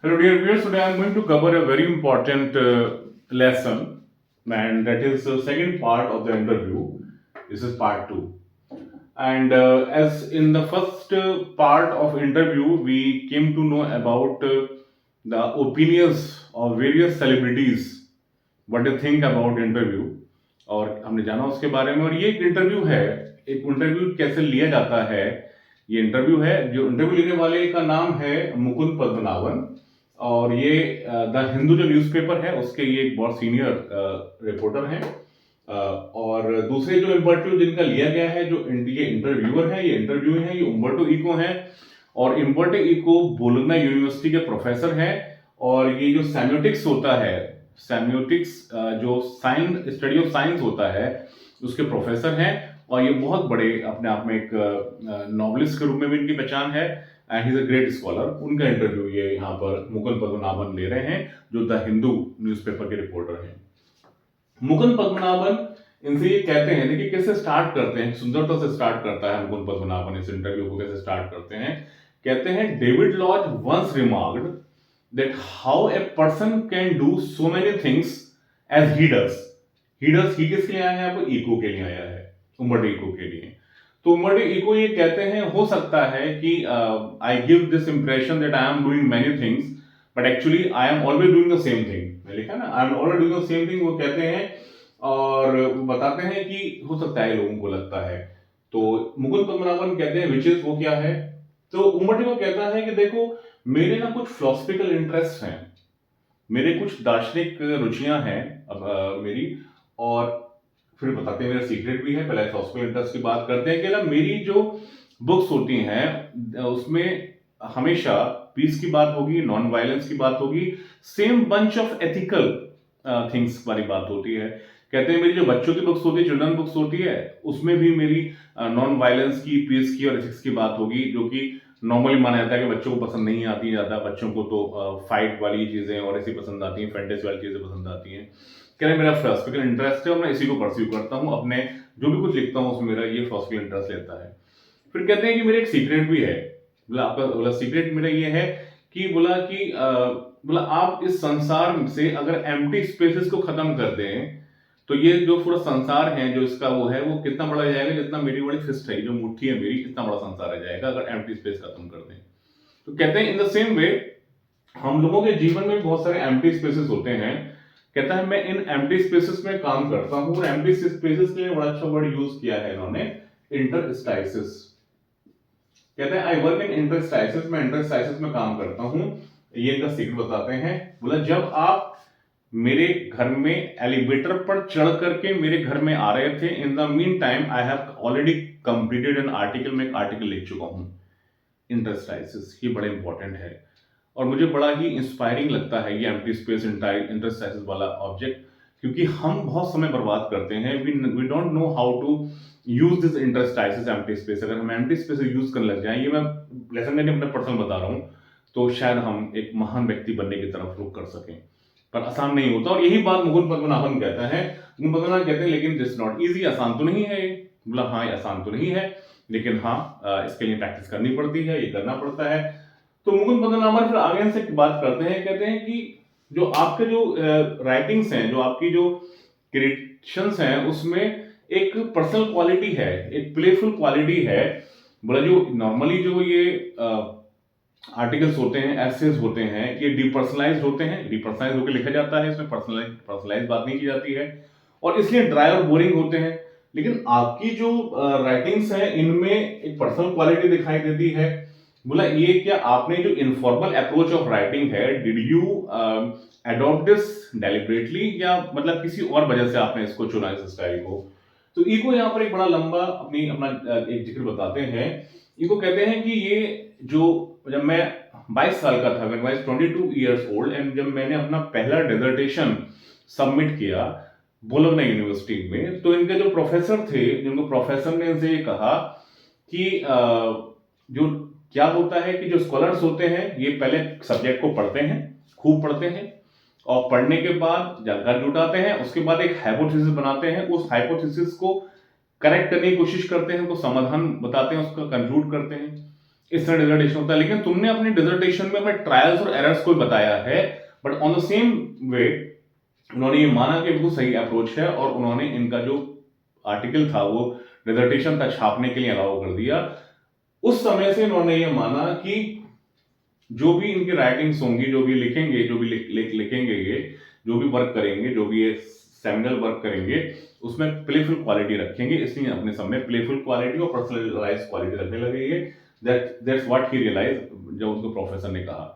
Hello, dear viewers. Today I am going to cover a very important lesson, and that is the second part of the interview. This is part two. And as in the first part of interview, we came to know about the opinions of various celebrities, what they think about interview, और हमने जाना उसके बारे में। और ये एक interview है, एक इंटरव्यू कैसे लिया जाता है। ये इंटरव्यू है, जो इंटरव्यू लेने वाले का नाम है मुकुंद पद्मनाभन, और ये द हिंदू जो न्यूज़पेपर है उसके ये एक बहुत सीनियर रिपोर्टर हैं। और दूसरे जो इंटरव्यू जिनका लिया गया है, जो ये इंटरव्यूअर है, ये इंटरव्यू है, ये उम्बर्टो इको हैं। और उम्बर्टो इको बोलोग्ना यूनिवर्सिटी के प्रोफेसर हैं। और ये जो सेमियोटिक्स होता है, सेमियोटिक्स जो साइंस, स्टडी ऑफ साइंस होता है, उसके प्रोफेसर हैं। और ये बहुत बड़े अपने आप में एक नॉवलिस्ट के रूप में भी इनकी पहचान है, and he is a great scholar. उनका इंटरव्यू ये यहाँ पर मुकुंद पद्मनाभन ले रहे हैं, जो द हिंदू न्यूज़पेपर के रिपोर्टर हैं। मुकुंद पद्मनाभन इनसे ये कहते हैं, देखिए कैसे स्टार्ट करते हैं, सुंदरता से स्टार्ट करता है मुकुंद पद्मनाभन इस इंटरव्यू को। कैसे स्टार्ट करते हैं, कहते हैं, David Lodge once remarked that how a person can do so many things as he does. he किसके लिए आया है, आपको इको के लिए आया है, उम्बर्टो इको के लिए। तो उम्बर्टो इको ये कहते हैं, हो सकता है कि I give this impression that I am doing many things but actually I am always doing the same thing. लिखा ना, I am always doing the same thing, वो कहते हैं। और बताते हैं कि हो सकता है लोगों को लगता है। तो मुकुंद पद्मनाभन कहते हैं विच इज, वो क्या है। तो उम्बर्टो इको कहता है कि देखो, मेरे ना कुछ फिलोसफिकल इंटरेस्ट हैं, मेरे कुछ दार्शनिक रुचियां हैं अब मेरी। और फिर बताते हैं मेरा सीक्रेट भी है। पहले फिलोसफिकल इंटरेस्ट की बात करते हैं कि ना, मेरी जो बुक्स होती हैं उसमें हमेशा पीस की बात होगी, नॉन वायलेंस की बात होगी, same bunch of ethical things वाली बात होती है। कहते हैं मेरी जो बच्चों की बुक्स होती है, चिल्ड्रन बुक्स होती है, उसमें भी मेरी नॉन वायलेंस की, पीस की और एथिक्स की बात होगी, जो कि नॉर्मली माना जाता है कि बच्चों को पसंद नहीं आती ज्यादा। बच्चों को तो फाइट वाली चीजें और ऐसी पसंद आती हैं, फैंटेसी वाली चीजें पसंद आती हैं। कह रहे मेरा फिलोसफिकल इंटरेस्ट है और मैं इसी को परस्यू करता हूँ, अपने जो भी कुछ लिखता हूँ उसमें मेरा ये फिलोसफिकल इंटरेस्ट लेता है। फिर कहते हैं कि मेरा एक सीक्रेट भी है। बोला आपका, बोला सीक्रेट मेरा ये है कि बोला कि बोला आप इस संसार से अगर एम्प्टी स्पेसेस को खत्म कर दें, तो ये जो पूरा संसार है, जो इसका वो है, वो कितना बड़ा जाएगा, जितना मेरी बड़ी फिस्ट है, जो मुट्ठी है मेरी, इतना बड़ा संसार आ जाएगा अगर एम्प्टी स्पेस खत्म कर दें। तो कहते हैं इन द सेम वे हम लोगों के जीवन में बहुत सारे एम्प्टी स्पेसेस होते हैं। कहता है मैं इन एम्प्टी स्पेसेस में काम करता हूं, और एम्प्टी स्पेसेस के लिए बड़ा अच्छा वर्ड यूज किया है इन्होंने, इंटरस्टाइसिस। कहते हैं आई वर्क इन इंटरस्टाइसिस, मैं इंटरस्टाइसिस में काम करता हूं। ये इनका सीक्रेट बताते हैं। बोला जब आप मेरे घर में एलिवेटर पर चढ़ करके मेरे घर में आ रहे थे, in the mean time I have already completed an article, मैं एक आर्टिकल लिख चुका हूं। इंटरस्टाइसिस ये बड़ा इंपॉर्टेंट है, और मुझे बड़ा ही इंस्पायरिंग लगता है ये एम्प्टी स्पेस इंटरस्टाइसिस वाला ऑब्जेक्ट, क्योंकि हम बहुत समय बर्बाद करते हैं। We don't know how to use this interstices empty space. अगर हम एम्प्टी स्पेस यूज करने लग जाएं, ये मैं लेसन मैंने अपना पर्सनल बता रहा हूं, तो शायद हम एक महान व्यक्ति बनने की तरफ रुक कर सकें, पर आसान नहीं होता। और यही बात मुकुंद पद्मनाभन कहता है। मुकुंद पद्मनाभन कहते हैं लेकिन दिस नॉट इजी, आसान तो नहीं है ये। बोला हाँ, ये आसान तो नहीं है, लेकिन हाँ इसके लिए प्रैक्टिस करनी पड़ती है, ये करना पड़ता है। तो मुकुंद पद्मनाभन फिर आगे से बात करते हैं, कहते हैं कि जो आपके जो राइटिंग्स हैं, जो आपकी जो क्रिएशंस हैं, उसमें एक पर्सनल क्वालिटी है, एक प्लेफुल क्वालिटी है। बोला जो नॉर्मली जो ये आर्टिकल्स होते हैं, एसेज होते हैं, ये डिपर्सनलाइज्ड होते हैं, डिपर्सनलाइज होकर लिखा जाता है, इसमें पर्सनलाइज बात नहीं की जाती है, और इसलिए ड्राई और बोरिंग होते हैं। लेकिन आपकी जो राइटिंग्स हैं, इनमें एक पर्सनल क्वालिटी दिखाई देती है। बोला ये क्या आपने जो इनफॉर्मल अप्रोच ऑफ राइटिंग है, did you adopt this deliberately, या मतलब किसी और वजह से आपने इसको चुना, इस स्टाइल को। तो ईको यहाँ पर एक बड़ा लंबा अपना एक जिक्र बताते हैं। ईको कहते हैं कि ये जो, जब मैं 22 साल का था, मैं 22 ईयर्स ओल्ड, एंड जब मैंने अपना पहला डेजर्टेशन सबमिट किया बोलोग्ना यूनिवर्सिटी में, तो इनके जो प्रोफेसर थे, जिनको प्रोफेसर ने इनसे ये कहा कि जो क्या होता है कि जो स्कॉलर्स होते हैं, ये पहले सब्जेक्ट को पढ़ते हैं, खूब पढ़ते हैं, और पढ़ने के बाद जानकारी जुटाते हैं, उसके बाद एक हाइपोथेसिस बनाते हैं, उस हाइपोथेसिस को करेक्ट करने की कोशिश करते हैं, उसको समाधान बताते हैं, उसका कंक्लूड करते हैं। इस तरह डिसर्टेशन होता है, लेकिन तुमने अपनी डिसर्टेशन में अपने ट्रायल्स और एरर्स को बताया है, but on the same way उन्होंने ये माना कि बिल्कुल सही अप्रोच है और उन्होंने इनका जो आर्टिकल था वो डिसर्टेशन तक छापने के लिए अलाउ कर दिया। उस समय से इन्होंने ये माना कि जो भी इनकी राइटिंग्स होंगी, जो भी लिखेंगे, जो भी लिखेंगे, ये जो भी वर्क करेंगे, जो भी ये सेमिनल वर्क करेंगे, उसमें प्लेफुल क्वालिटी रखेंगे। इसलिए अपने समय प्लेफुल क्वालिटी और पर्सनलाइज क्वालिटी रखने लगे। ये दैट्स व्हाट ही रियलाइज, जब उनको प्रोफेसर ने कहा।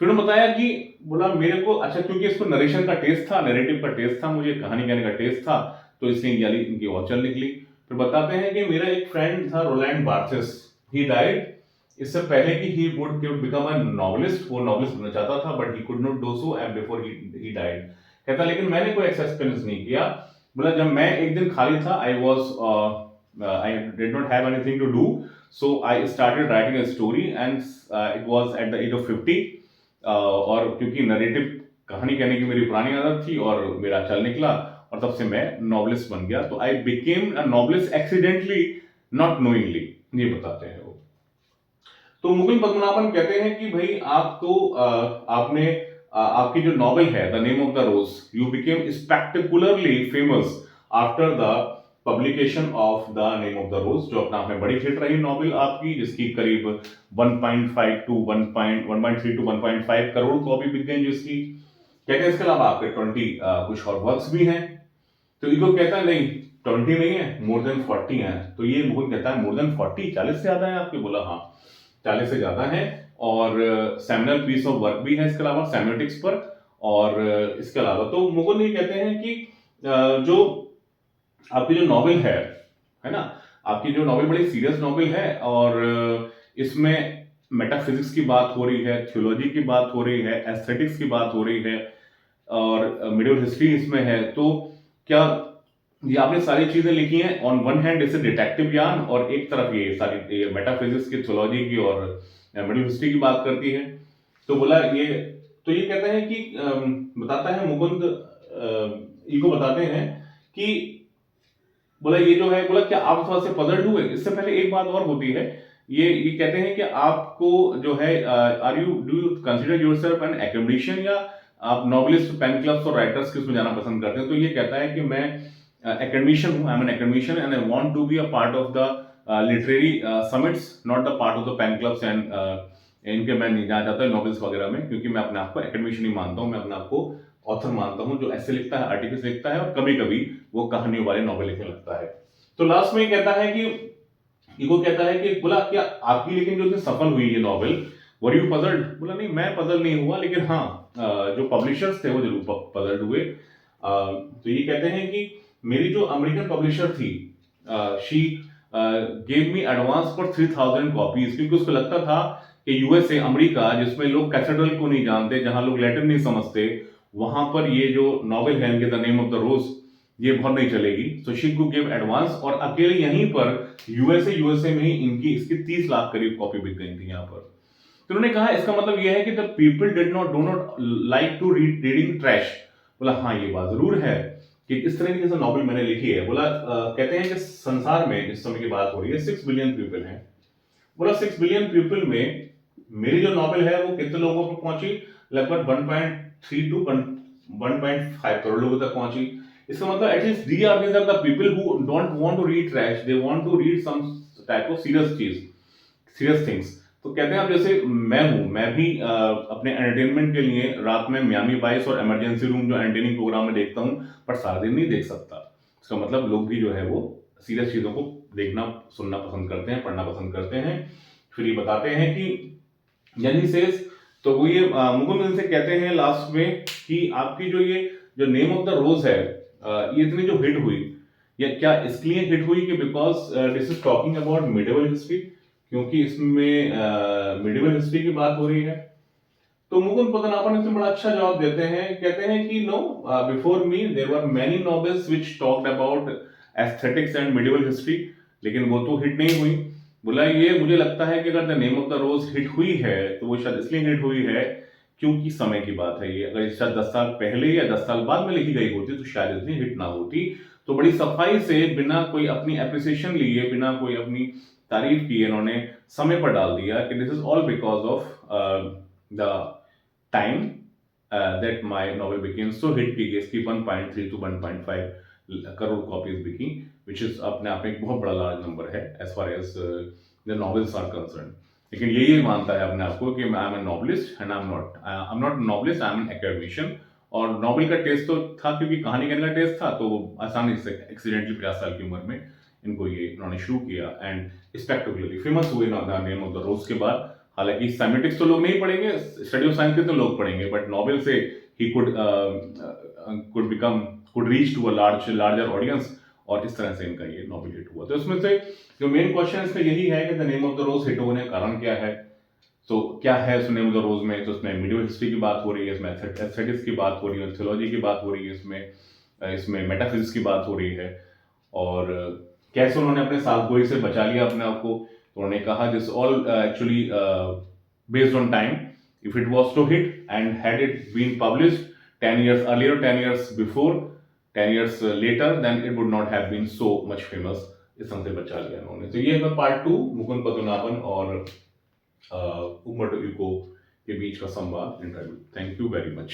फिर उन्होंने बताया कि बोला मेरे को, अच्छा क्योंकि इसको नरेशन का टेस्ट था, नैरेटिव का टेस्ट था, मुझे कहानी कहने का टेस्ट था, तो इसलिए यानी इनकी औचल निकली। फिर बताते हैं कि मेरा एक फ्रेंड था रोलैंड बार्थेस, ही डाइड इससे पहले कि he would become a novelist. वो नॉवेलिस्ट बनना चाहता था, but he could not do so and before he died. कहता लेकिन मैंने कोई ऐसा एक्सपीरियंस नहीं किया। बोला जब मैं एक दिन खाली था, I did not have anything to do, so I started writing a story and it was at the age of 50। और क्योंकि नरेटिव कहानी कहने की मेरी पुरानी आदत थी और मेरा चल निकला, और तब से मैं नॉवेलिस्ट बन गया। तो I became a novelist accidentally, not knowingly, ये बताते हैं वो। तो मुकुंद पद्मनाभन कहते हैं कि भाई आपको आपने आपकी जो नॉवेल है the name of the rose, you became spectacularly famous after the publication of the name of the rose, जो अपना आपने बड़ी हिट रही नॉवेल आपकी, जिसकी करीब 1.5 टू 1.3 टू 1.5 करोड़ कॉपी बिक गई जिसकी। कहते हैं इसके अलावा आपके 20 कुछ और वर्क्स भी हैं। तो इको कहता है नहीं 20 नहीं है, मोर देन 40 है। तो ये मुकुंद कहता है मोर देन 40, 40 से ज्यादा है आपके। बोला हाँ 40 से ज्यादा है, और सेमिनल पीस ऑफ वर्क भी है इसके अलावा सेमियोटिक्स पर। और इसके अलावा तो मुकुंद ये कहते हैं कि जो आपकी जो नॉवेल है ना, आपकी जो नॉवेल बड़ी सीरियस नॉवेल है, और इसमें मेटाफिजिक्स की बात हो रही है, थियोलॉजी की बात हो रही है, एस्थेटिक्स की बात हो रही है, और मिडिवल हिस्ट्री इसमें है। तो क्या ये आपने सारी चीजें लिखी हैं ऑन वन हैंड इसे डिटेक्टिव ज्ञान, और एक तरफ ये सारी मेटाफिजिक्स की, थियोलॉजी की और मिडिवल हिस्ट्री की बात करती है। तो बोला ये, तो ये कहते हैं कि बताता है मुकुंद, इको बताते हैं कि बोला ये जो है, बोला क्या आप इस बात से पजल्ड हुए? इससे पहले एक बात और होती है, ये कहते हैं कि आपको जो है are you do you consider yourself an academician, या आप नॉवलिस्ट, पेन क्लब्स और राइटर्स के उसमें जाना पसंद करते हैं? तो ये कहता है कि मैं एकेडमिशियन हूँ, I am an academician and I want to be a part of the literary summits, not the part of the pen clubs and इनके मैं नहीं जाना चाहता नॉवेल्स वगैरह में, क्योंकि मैं अपने आप को एकेडमिशियन ही मानता हूँ। मैं अपने आप को ऑथर मानता हूँ, जो ऐसे लिखता है, आर्टिकल्स लिखता है, और कभी कभी वो कहानियों वाले नॉवेल लिखने लगता है। तो लास्ट में कहता है कि इको कहता है कि बोला क्या आपकी लेकिन जो सफल हुई ये नॉवेल, वर यू पजल्ड? बोला नहीं मैं पजल नहीं हुआ, लेकिन हाँ जो पब्लिशर्स थे वो जरूर पजल्ड हुए। तो ये कहते हैं कि मेरी जो अमेरिकन पब्लिशर थी, she gave me advance for 3000 copies, क्योंकि उसको लगता था कि यूएसए, अमेरिका, जिसमें लोग कैथेड्रल को नहीं जानते, जहां लोग लैटिन नहीं समझते, वहां पर ये जो नॉवेल है द नेम ऑफ द रोज, ये बहुत नहीं चलेगी। So she could give advance, और अकेले यहीं पर यूएसए में ही इनकी इसकी 30 लाख करीब कॉपी बिक गई थी यहाँ पर। तो उन्होंने कहा इसका मतलब यह है कि the people do not like to reading trash. बोला हाँ ये बात जरूर है कि इस तरह की जैसे नॉवेल मैंने लिखी है। बोला कहते हैं कि संसार में जिस समय की बात हो रही है 6 बिलियन पीपल हैं। बोला 6 बिलियन पीपल में मेरी जो नॉवेल है वो कितने लोगों पर पहुंची? लगभग 1.3 टू 1.5 करोड़ लोगों तक पहुंची। इसका मतलब at least there are the people who don't want to read trash, they want to read some type of serious चीज, सीरियस थिंग्स। तो कहते हैं अब जैसे मैं हूं, मैं भी अपने एंटरटेनमेंट के लिए रात में मियामी वाइस और इमरजेंसी रूम जो एंटरटेनिंग प्रोग्राम में देखता हूं, पर सारा दिन नहीं देख सकता। इसका मतलब लोग भी जो है वो सीरियस चीजों को देखना, सुनना पसंद करते हैं, पढ़ना पसंद करते हैं। फिर ये बताते हैं कि यानी सेज, तो वो ये मुकुंद से कहते हैं लास्ट में कि आपकी जो ये जो नेम ऑफ द रोज है, ये इतनी जो हिट हुई, या क्या इसलिए हिट हुई कि because this is talking about medieval history, क्योंकि इसमें मिडिवल हिस्ट्री की बात हो रही है। तो मुकुंद पद्मनाभन इसमें बड़ा अच्छा जवाब देते हैं, कहते हैं कि no, before me there were many novels which talked about aesthetics and medieval history, लेकिन वो तो हिट नहीं हुई। बोला ये मुझे लगता है कि अगर the name of the Rose hit हुई है तो वो शायद इसलिए हिट हुई है क्योंकि समय की बात है ये। अगर शायद 10 साल पहले या 10 साल बाद में लिखी गई होती तो शायद इतनी हिट ना होती। तो बड़ी सफाई से, बिना कोई अपनी एप्रिसिएशन लिए, बिना कोई अपनी तारीफ की है इन्होंने, समय पर डाल दिया कि this is all because of the time that my novel became so hit की इसकी 1.3 to 1.5 करोड़ कॉपीज बिकी, विच इज अपने आप में एक बहुत बड़ा लार्ज नंबर है as far as the novels are concern. लेकिन ये मानता है अपने आप को कि I am a novelist and I am not novelist, I am an academician. और नॉवल का टेस्ट तो था क्योंकि कहानी कहने का टेस्ट था, तो आसानी से एक्सीडेंटली 50 साल की उम्र में इनको ये इन्होंने शुरू किया एंड स्पेक्टेकुलरली फेमस हुए नेम ऑफ द रोज के बाद। हालांकि सेमेटिक्स तो लोग नहीं पढ़ेंगे, स्टडी ऑफ साइंस के तो लोग पढ़ेंगे, बट नॉवेल से ही could reach to a larger audience, और इस तरह से इनका ये नॉवेल हिट हुआ। तो इसमें से जो मेन क्वेश्चन इसमें यही है कि the name of the Rose hit होने का कारण क्या है। तो क्या है उस नेम ऑफ द रोज में, तो उसमें मीडियो हिस्ट्री की बात हो रही है, इसमें एस्थेटिक्स की बात हो रही है, थियोलॉजी की बात हो रही है, इसमें मेटाफिजिक्स की बात हो रही है, और कैसे उन्होंने अपने साथगोई से बचा लिया अपने आप को। तो उन्होंने कहा this all actually based on time, if it was to hit and had it been published 10 years earlier, 10 years before, 10 years later, then it would not have been so much famous। इस तरह से बचा लिया उन्होंने। तो ये है part 2, Mukund Padmanabhan और उमर्टो इको के बीच का संवाद, interview. Thank you very much.